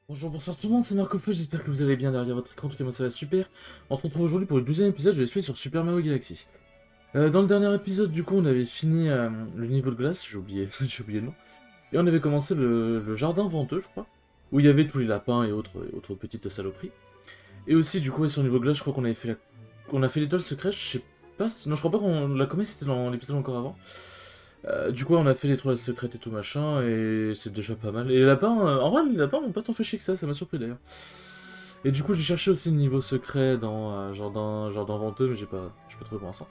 Bonjour, bonsoir tout le monde, c'est Marco-Feu, j'espère que vous allez bien derrière votre écran, en tout cas moi ça va super. On se retrouve aujourd'hui pour le 12e épisode de Let's Play sur Super Mario Galaxy. Dans le dernier épisode, du coup, on avait fini le niveau de glace, j'ai oublié, j'ai oublié le nom, et on avait commencé le jardin venteux, je crois, où il y avait tous les lapins et autres petites saloperies. Et aussi, du coup, ouais, sur le niveau de glace, je crois qu'on avait fait qu'on a fait l'étoile secrète, je sais pas, non, je crois pas qu'on l'a commis, c'était dans l'épisode encore avant. Du coup, on a fait l'étoile secrète et tout machin, et c'est déjà pas mal. Et les lapins, en vrai, les lapins m'ont pas tant fait chier que ça m'a surpris d'ailleurs. Et du coup, j'ai cherché aussi le niveau secret dans Jardin Venteux, mais j'ai pas trouvé pour l'instant.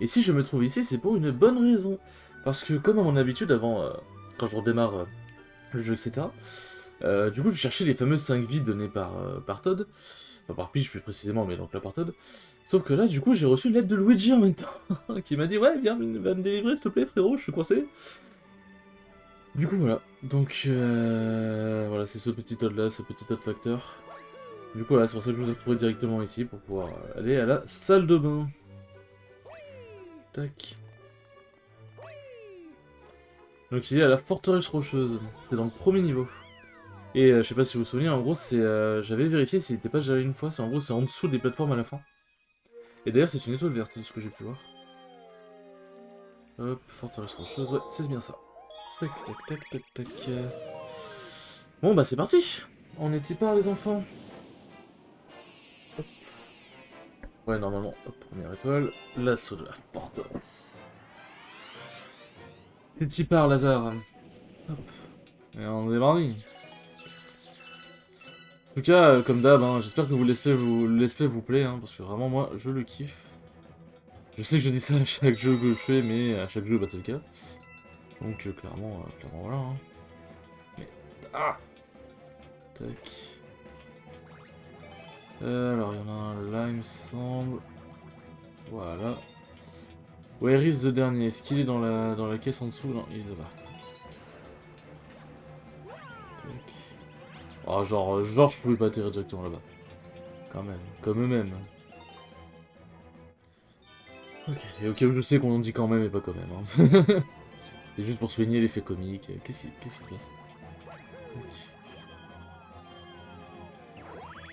Et si je me trouve ici, c'est pour une bonne raison. Parce que, comme à mon habitude, avant, quand je redémarre le jeu, etc., du coup, je cherchais les fameuses 5 vies données par Todd. Enfin, par Peach plus précisément, mais donc là par Todd. Sauf que là, du coup, j'ai reçu une lettre de Luigi en même temps, qui m'a dit ouais, viens, va me délivrer s'il te plaît, frérot, je suis coincé. Du coup, voilà. Donc, voilà, c'est ce petit Todd là, ce petit Todd Factor. Du coup, voilà, c'est pour ça que je vous ai retrouvé directement ici pour pouvoir aller à la salle de bain. Tac. Donc, il est à la forteresse rocheuse. C'est dans le premier niveau. Et je sais pas si vous vous souvenez, en gros, c'est, j'avais vérifié s'il n'était pas déjà allé une fois. C'est en gros, c'est en dessous des plateformes à la fin. Et d'ailleurs, c'est une étoile verte, de ce que j'ai pu voir. Hop, forteresse rocheuse, ouais, c'est bien ça. Tac, tac, tac, tac, tac. Bon, bah, c'est parti. On est y part, les enfants. Hop. Ouais, normalement, hop, première étoile. L'assaut de la forteresse. C'est y part, Lazare. Hop. Et on est mardi. En tout cas, comme d'hab, hein, j'espère que le let's play vous plaît, hein, parce que vraiment, moi, je le kiffe. Je sais que je dis ça à chaque jeu que je fais, mais à chaque jeu, bah, c'est le cas. Donc, clairement, voilà. Hein. Mais, ah, tac. Alors, il y en a un là, il me semble. Voilà. Where is the dernier? Est-ce qu'il est dans la caisse en dessous? Non, il est là-bas. Tac. Ah, genre, je pouvais pas atterrir directement là-bas. Quand même, comme eux-mêmes. Ok, et au cas où je sais qu'on en dit quand même et pas quand même. Hein. C'est juste pour souligner l'effet comique. Qu'est-ce qui se passe?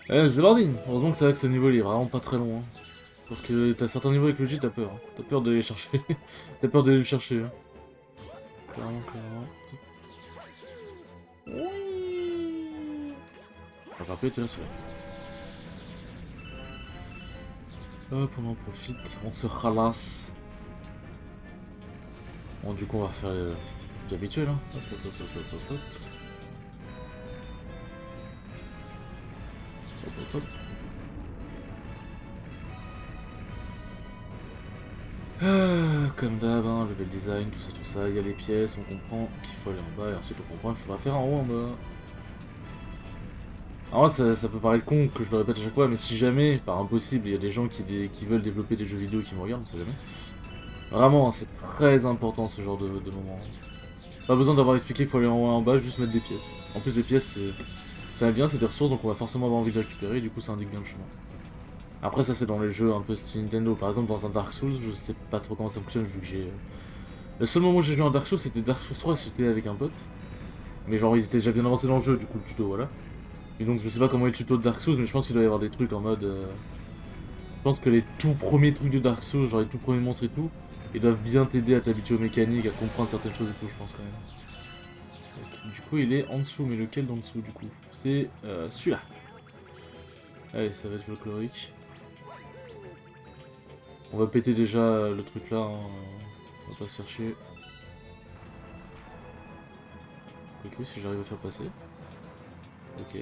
C'est parti. Heureusement que c'est vrai que ce niveau il est vraiment pas très long. Hein. Parce que t'as certains niveaux avec le J, t'as peur. Hein. T'as peur de les chercher. T'as peur de les chercher. Hein. Clairement, clairement. Oui. J'aurais pu être là sur hop, on en profite. On se ralasse. Bon, du coup, on va refaire le truc habituel. Hein. Hop, hop, hop, hop, hop, hop, hop. Hop, hop, hop. Comme d'hab, hein, level design, tout ça, il y a les pièces, on comprend qu'il faut aller en bas, et ensuite on comprend qu'il faudra faire en haut, en bas. Alors ça peut paraître con que je le répète à chaque fois, mais si jamais, par impossible, il y a des gens qui veulent développer des jeux vidéo qui me regardent, on sait jamais. Vraiment, hein, c'est très important ce genre de moment. Pas besoin d'avoir expliqué qu'il faut aller en haut et en bas, juste mettre des pièces. En plus, les pièces, ça va bien, c'est des ressources, donc on va forcément avoir envie de récupérer, du coup ça indique bien le chemin. Après, ça c'est dans les jeux un peu style Nintendo. Par exemple, dans un Dark Souls, je sais pas trop comment ça fonctionne vu que j'ai. Le seul moment où j'ai joué en Dark Souls, c'était Dark Souls 3, c'était avec un pote. Mais genre, ils étaient déjà bien avancés dans le jeu, du coup, le tuto, voilà. Et donc, je sais pas comment est le tuto de Dark Souls, mais je pense qu'il doit y avoir des trucs en mode. Je pense que les tout premiers trucs de Dark Souls, genre les tout premiers monstres et tout, ils doivent bien t'aider à t'habituer aux mécaniques, à comprendre certaines choses et tout, je pense quand même. Donc, du coup, il est en dessous, mais lequel d'en dessous, du coup? C'est celui-là. Allez, ça va être folklorique. On va péter déjà le truc là, hein. On va pas se faire chier. Ok, si j'arrive à faire passer. Ok.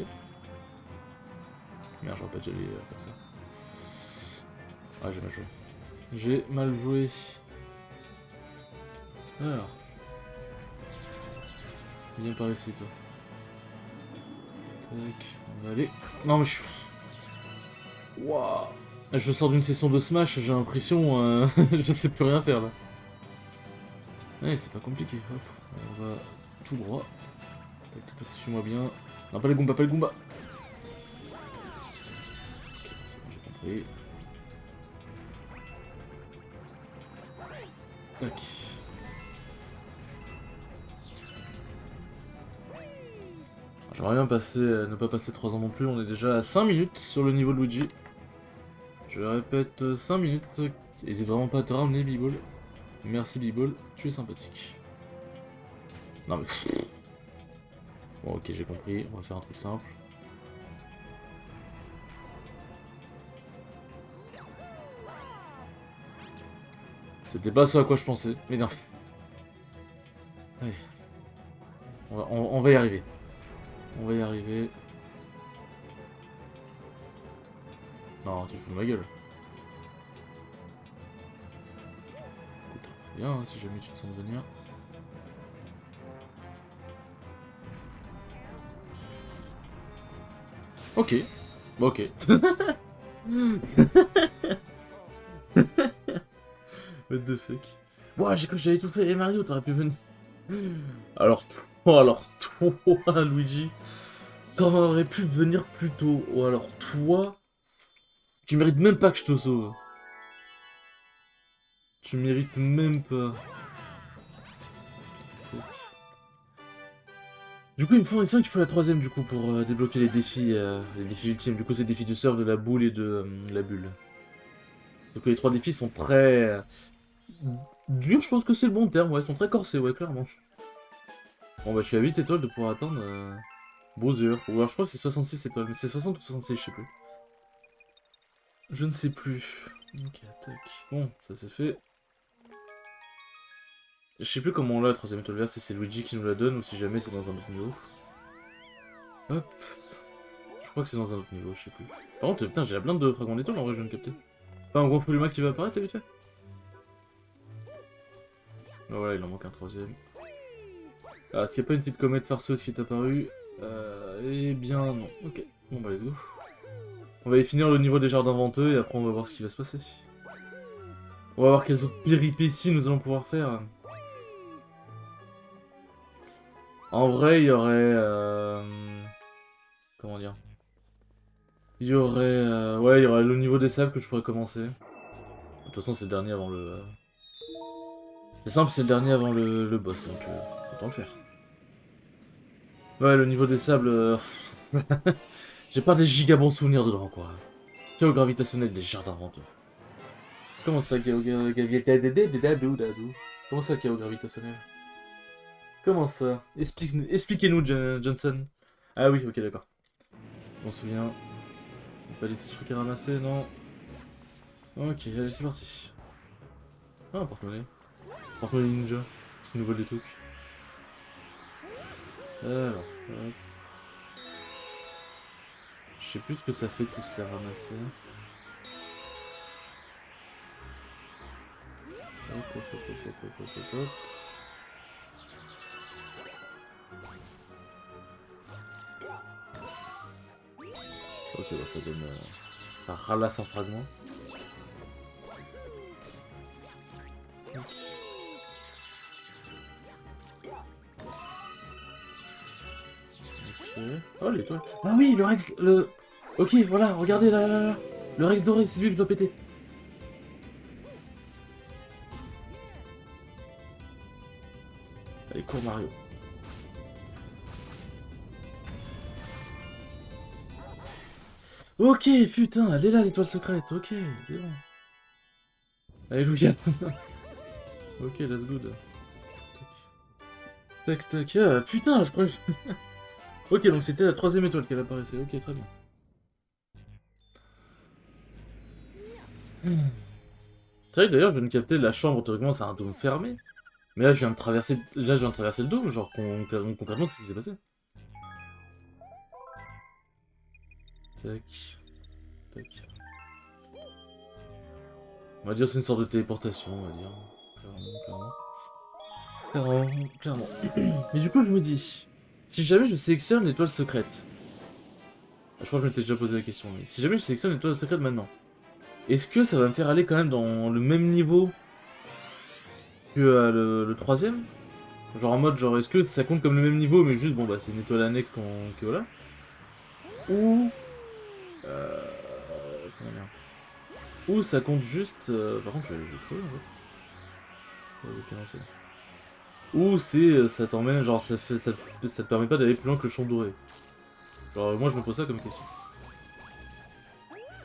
Merde, j'aurais pas déjà allé comme ça. Ah, j'ai mal joué. J'ai mal joué. Alors, viens par ici, toi. Tac, on va aller. Non, mais je suis. Waouh! Je sors d'une session de Smash, j'ai l'impression. Je sais plus rien faire là. Ouais, c'est pas compliqué. Hop, on va tout droit. Tac, tac, tac, suis-moi bien. Non, pas les Goombas, pas les Goombas. Ok, c'est bon, j'ai compris. Tac. J'aimerais bien passer, ne pas passer 3 ans non plus, on est déjà à 5 minutes sur le niveau de Luigi. Je répète, 5 minutes. N'hésite vraiment pas à te ramener, B-Ball. Merci B-Ball, tu es sympathique. Non mais... Bon ok, j'ai compris, on va faire un truc simple. C'était pas ce à quoi je pensais, mais non. Allez. On va y arriver. On va y arriver. Non, tu fous de ma gueule. Écoute, bien hein, si jamais tu te sens venir. Ok. Bon, ok. What the fuck. Ouah, j'ai cru que j'avais tout fait. Et Mario, t'aurais pu venir. Alors toi, Luigi, t'aurais pu venir plus tôt. Ou alors toi, tu mérites même pas que je te sauve. Tu mérites même pas. Du coup, il me semble qu'il faut la troisième du coup pour débloquer les défis ultimes. Du coup, c'est le défi du surf, de la boule et de la bulle. Donc les 3 défis sont très durs, je pense que c'est le bon terme. Ouais, ils sont très corsés, ouais, clairement. Bon bah, je suis à 8 étoiles de pouvoir atteindre Bowser. Ou alors je crois que c'est 66 étoiles, mais c'est 60 ou 66, je sais plus. Je ne sais plus. Ok, tac. Bon, ça c'est fait. Je sais plus comment on l'a la troisième étoile verte, si c'est Luigi qui nous la donne ou si jamais c'est dans un autre niveau. Hop. Je crois que c'est dans un autre niveau, je sais plus. Par contre, putain, j'ai plein de fragments d'étoiles en vrai, je viens de capter. Pas un gros Fruluma qui va apparaître, vite fait. Ah voilà, il en manque un troisième. Ah, est-ce qu'il n'y a pas une petite comète farceuse qui est apparue? Eh bien non. Ok, bon bah let's go. On va y finir le niveau des jardins venteux et après on va voir ce qui va se passer. On va voir quelles autres péripéties nous allons pouvoir faire. En vrai, il y aurait... Comment dire? Il y aurait... Ouais, il y aurait le niveau des sables que je pourrais commencer. De toute façon, c'est le dernier avant le... C'est simple, c'est le dernier avant le boss, donc autant le faire. Ouais, le niveau des sables... J'ai pas des giga bons souvenirs dedans, quoi. Chaos gravitationnel des jardins venteux. Comment ça, chaos gravitationnel? Comment ça, chaos gravitationnel? Comment ça? Expliquez-nous, Johnson. Ah oui, ok, d'accord. Je m'en souviens. Pas des petits trucs à ramasser, non. Ok, allez, c'est parti. Ah, un porte-monnaie. Porte-monnaie ninja. Parce qu'il nous vole des trucs. Alors, hop. Je sais plus ce que ça fait tous les ramasser. Hop, hop, hop, hop, hop, hop, hop, hop. Ok, bah ça donne... ça ralasse un fragment. Tac. Ok. Oh, l'étoile. Ah oui, le Rex... le... Ok, voilà, regardez, là, là, là. Le Rex doré, c'est lui que je dois péter. Allez, cours Mario. Ok, putain, elle est là, l'étoile secrète. Ok, c'est bon. Alléluia. Ok, that's good. Tac, tac. Ah, putain, je crois que... Ok, donc c'était la troisième étoile qu'elle apparaissait. Ok, très bien. C'est vrai que d'ailleurs, je viens de capter la chambre, théoriquement, c'est un dôme fermé. Mais là, je viens de traverser, le dôme, genre, concrètement, ce qui s'est passé. Tac. Tac. On va dire c'est une sorte de téléportation, on va dire. Clairement. Mais du coup, je me dis, si jamais je sélectionne l'étoile secrète, je crois que je m'étais déjà posé la question, mais si jamais je sélectionne l'étoile secrète maintenant, est-ce que ça va me faire aller quand même dans le même niveau que le troisième? Genre en mode, genre, est-ce que ça compte comme le même niveau, mais juste, bon, bah, c'est une étoile annexe que voilà. Ou... comment dire? Ou ça compte juste... Par contre, je vais crever, en fait. Ou c'est... ça t'emmène, genre, ça te permet pas d'aller plus loin que le champ doré. Genre, moi je me pose ça comme question.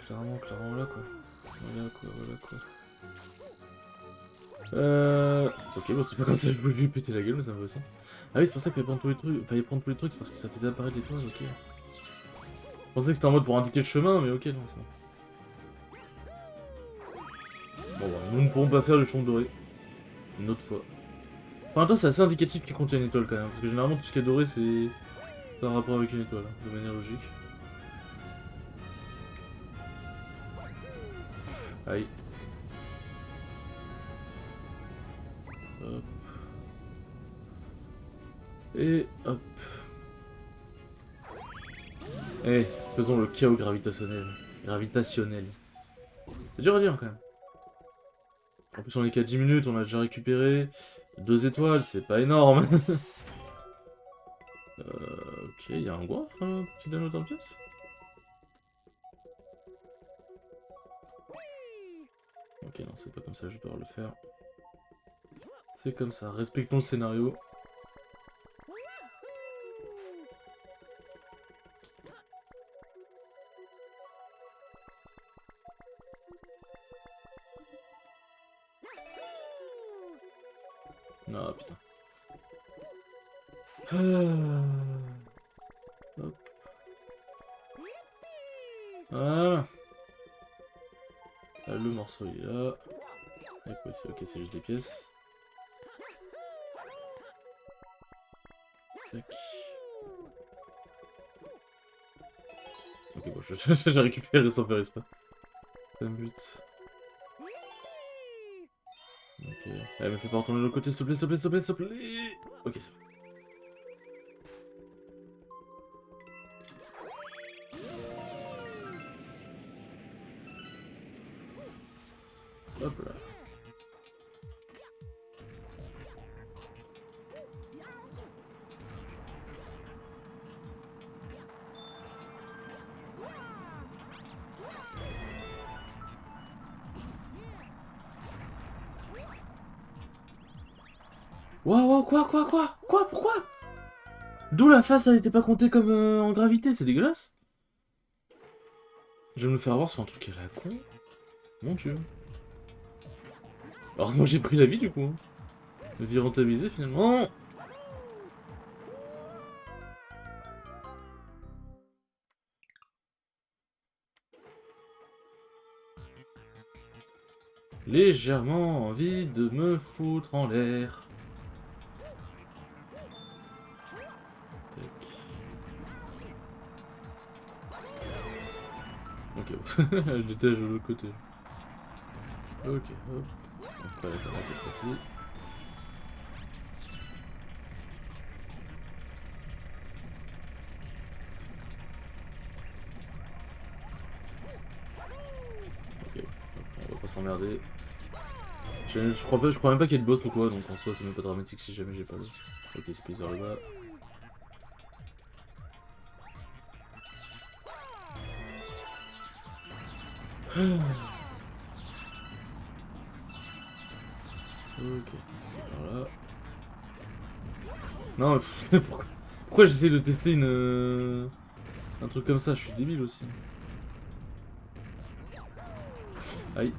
Clairement, là quoi. Voilà quoi. Ok, bon, c'est pas comme ça que je voulais lui péter la gueule, mais ça me va aussi. Ah oui, c'est pour ça qu'il fallait prendre tous les trucs. Fallait prendre tous les trucs, c'est parce que ça faisait apparaître l'étoile, ok. Je pensais que c'était en mode pour indiquer le chemin, mais ok, non, c'est bon. Bon, bah, nous ne pourrons pas faire le champ doré. Une autre fois. En même temps, c'est assez indicatif qu'il contient une étoile quand même, parce que généralement tout ce qui est doré, c'est. Ça a un rapport avec une étoile, hein, de manière logique. Aïe. Hop. Et hop. Eh, faisons le chaos gravitationnel. C'est dur à dire quand même. En plus, on est qu'à 10 minutes, on a déjà récupéré 2 étoiles, c'est pas énorme. Ok, il y a un goinfre qui donne autant de pièces. Ok, non, c'est pas comme ça, je vais devoir le faire. C'est comme ça, respectons le scénario. Non, putain. Hop. Voilà. Ah, le morceau il est là. Et quoi, ok, c'est juste des pièces. Tac. Ok, bon, j'ai récupéré sans faire exprès. C'est un but. Ok. Elle me fait pas retourner de l'autre côté, s'il te plaît, s'il te plaît, s'il te plaît, s'il te plaît. Ok, c'est bon. Hop là. Waouh, quoi? Pourquoi? D'où la face, elle était pas comptée comme en gravité, c'est dégueulasse. Je vais me faire avoir sur un truc à la con. Mon dieu. Alors moi j'ai pris la vie du coup. Hein. Vie rentabilisée finalement. Légèrement envie de me foutre en l'air. Tac. Ok, bon. Je détache de l'autre côté. Ok, hop. On fait pas la caméra cette fois-ci. Ok, hop, on va pas s'emmerder. Je crois même pas qu'il y ait de boss ou quoi, donc en soi c'est même pas dramatique si jamais j'ai pas l'eau. Ok, c'est plus vers le bas. Ok, c'est par là. Non, pourquoi j'essaie de tester un truc comme ça? Je suis débile aussi. Aïe.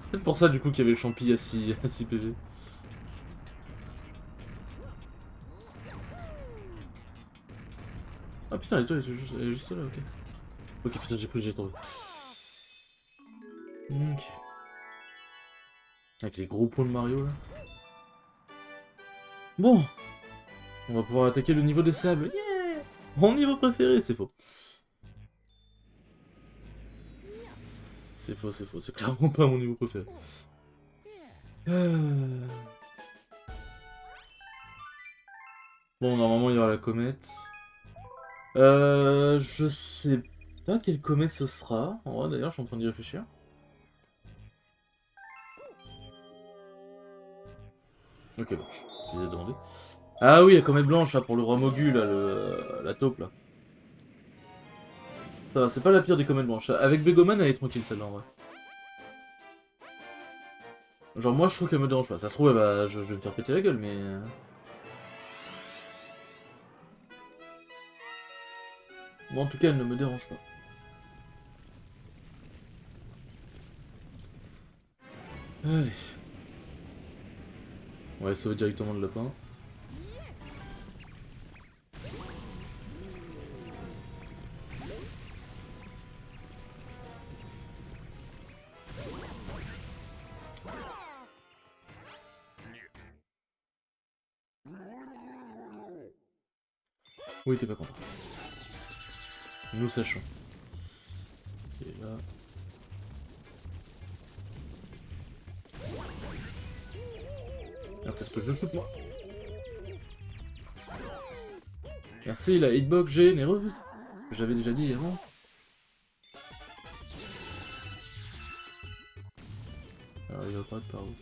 Peut-être pour ça du coup qu'il y avait le champi à 6 PV. Ah putain, l'étoile elle est juste là, ok. Ok, putain, j'ai cru que j'ai trouvé. Ok. Avec les gros points de Mario là. Bon, on va pouvoir attaquer le niveau des sables. Yeah, mon niveau préféré, c'est faux. C'est faux, c'est clairement pas mon niveau préféré. Bon, normalement il y aura la comète. Je sais pas quelle comète ce sera. En vrai, d'ailleurs, je suis en train d'y réfléchir. Ok, bon, je les ai demandé. Ah oui, la comète blanche là pour le roi Mogu, là, la taupe là. Ça va, c'est pas la pire des comètes blanches. Avec Begoman, elle est tranquille celle-là en vrai. Genre, moi je trouve qu'elle me dérange pas. Ça se trouve, je vais me faire péter la gueule, mais. Moi en tout cas, elle ne me dérange pas. Allez. On va sauver directement le lapin. Oui, t'es pas content. Nous sachons. Et là... Ah, peut-être que je le shoot moi. Merci la hitbox généreuse. J'avais déjà dit avant. Alors il va apparaître par où?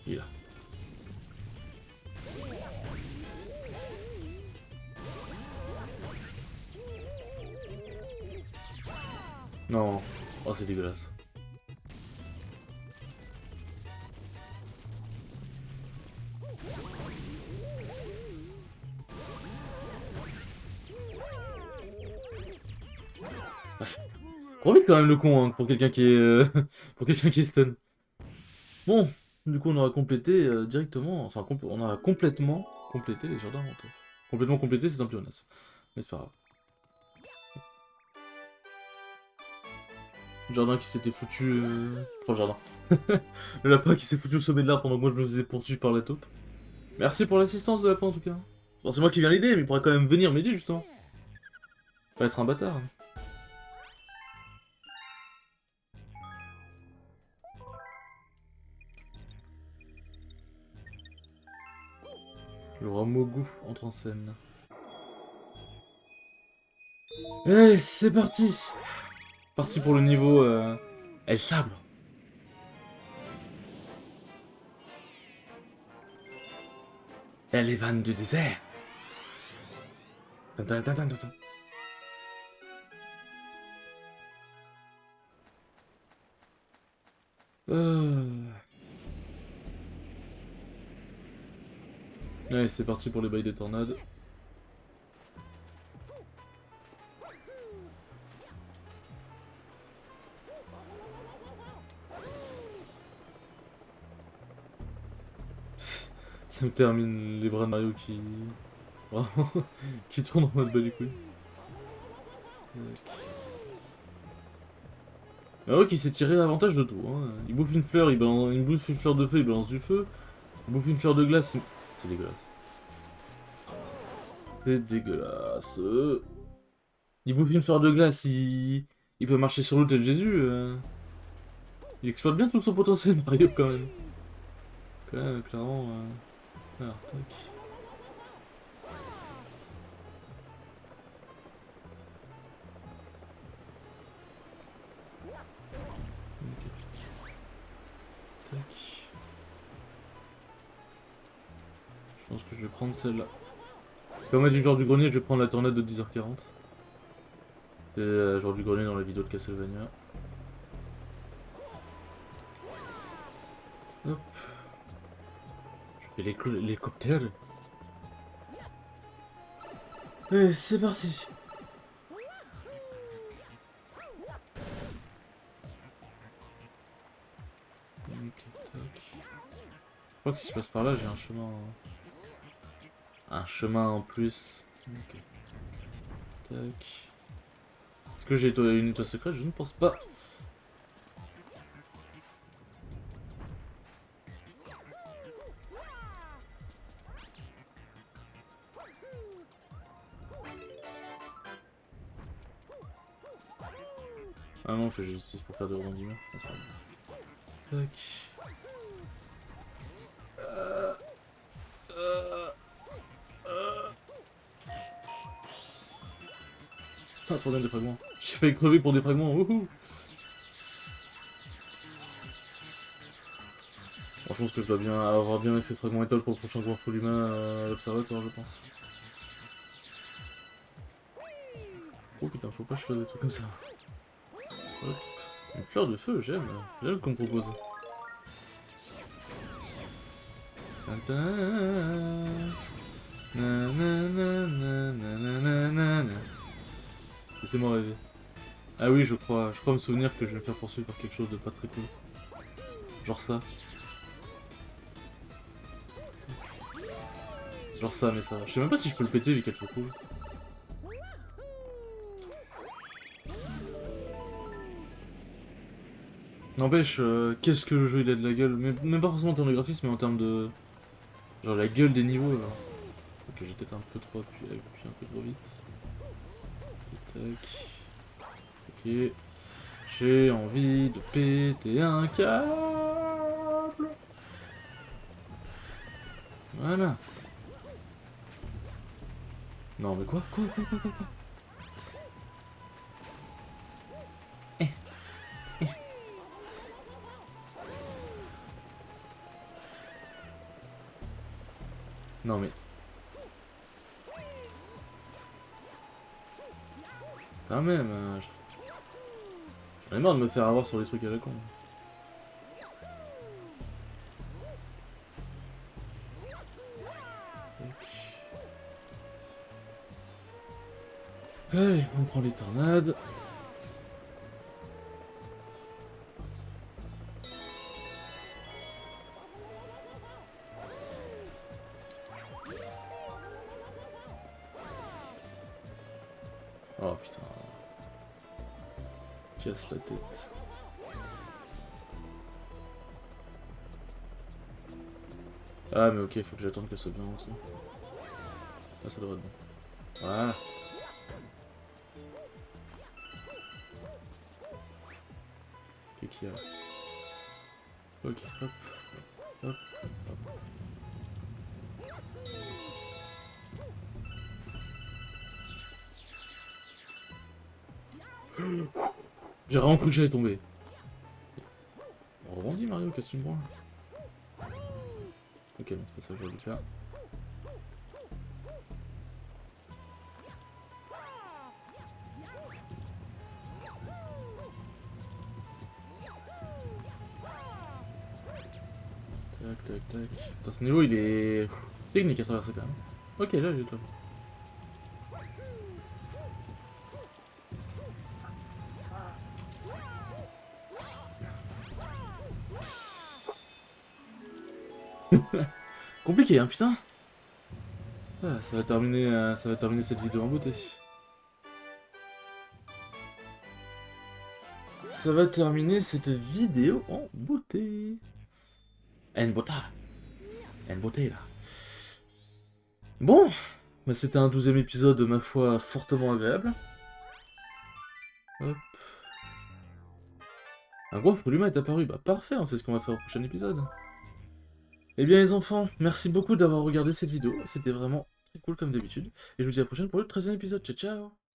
Il est là. Non. Oh c'est dégueulasse. Trop vite quand même le con hein, pour quelqu'un qui est pour quelqu'un qui est stun. Bon, du coup on aura complété directement, enfin on aura complètement complété les jardins mentaux. Complètement complété c'est un pléonasme. Mais c'est pas grave. Le jardin qui s'était foutu... Enfin le jardin. Le lapin qui s'est foutu au sommet de l'arbre pendant que moi je me faisais poursuivre par la taupe. Merci pour l'assistance de lapin en tout cas. Bon c'est moi qui viens l'aider mais il pourrait quand même venir m'aider justement. Pas être un bâtard. Le roi Mogu entre en scène. Allez, c'est parti. Parti pour le niveau El Sabre. Elle est vanne du désert. Tintin, tintin, tintin. Allez, c'est parti pour les bails des tornades. Ça me termine les bras de Mario qui... Vraiment, qui tournent en mode bas les couilles. Mario qui s'est tiré l'avantage de tout. Hein. Il bouffe une fleur, il bouffe une fleur de feu, il balance du feu. Il bouffe une fleur de glace, c'est dégueulasse. C'est dégueulasse. Il bouffe une fleur de glace, il peut marcher sur l'eau tel Jésus. Il exploite bien tout son potentiel Mario quand même. Quand même, clairement. Alors, tac. Okay. Tac. Je pense que je vais prendre celle-là. Comme a dit le joueur du grenier, je vais prendre la tornade de 10h40. C'est le joueur du grenier dans la vidéo de Castlevania. Hop. Je fais l'hélicoptère. Et c'est parti. Ok, tac. Je crois que si je passe par là, j'ai un chemin... Un chemin en plus. Ok. Tac. Est-ce que j'ai une étoile secrète? Je ne pense pas. Ah non, je fais justice pour faire des rebondissements. Ah, c'est pas grave. Tac. Ah, trop bien des fragments. J'ai failli crever pour des fragments. Wouhou. Bon, je pense que je dois bien avoir bien assez de fragments étoiles pour le prochain grand full humain à l'observatoire, je pense. Oh putain, faut pas que je fasse des trucs comme ça. Hop. Une fleur de feu, j'aime. J'aime ce qu'on me propose. Tintin. Nananananananana. Laissez-moi rêver. Ah oui, je crois me souvenir que je vais me faire poursuivre par quelque chose de pas très cool. Genre ça. Genre ça, mais ça. Je sais même pas si je peux le péter vu qu'elle est trop cool. N'empêche, qu'est-ce que le jeu il a de la gueule. Mais, même pas forcément en termes de graphisme, mais en termes de... Genre la gueule des niveaux. Là. Ok, j'ai peut-être un peu trop appuyé un peu trop vite. Tac. Ok. J'ai envie de péter un câble. Voilà. Non mais quoi? Quoi? Eh, eh. Non mais... Quand même, j'en ai marre de me faire avoir sur les trucs à la con. Allez, on prend les tornades. Oh putain. Casse la tête. Ah mais ok, faut que j'attende que ça vienne en dessous. Là ça devrait être bon. Voilà. Qu'est-ce qu'il y a là? Ok, hop, hop, hop. J'ai vraiment cru que j'allais tomber. On rebondit Mario, qu'est-ce que tu me branles? Ok, non, c'est pas ça que j'aurais dû faire. Tac, tac, tac. Putain, ce niveau il est technique à traverser quand même. Ok, là j'ai toi. Compliqué, hein, putain. Ah, ça va terminer cette vidéo en beauté. Ça va terminer cette vidéo en beauté. En beauté. En beauté, là. Bon, bah, c'était un 12e épisode, ma foi, fortement agréable. Hop. Un gros humain est apparu. Bah parfait, on sait ce qu'on va faire au prochain épisode. Eh bien les enfants, merci beaucoup d'avoir regardé cette vidéo. C'était vraiment très cool comme d'habitude. Et je vous dis à la prochaine pour le 13e épisode. Ciao ciao.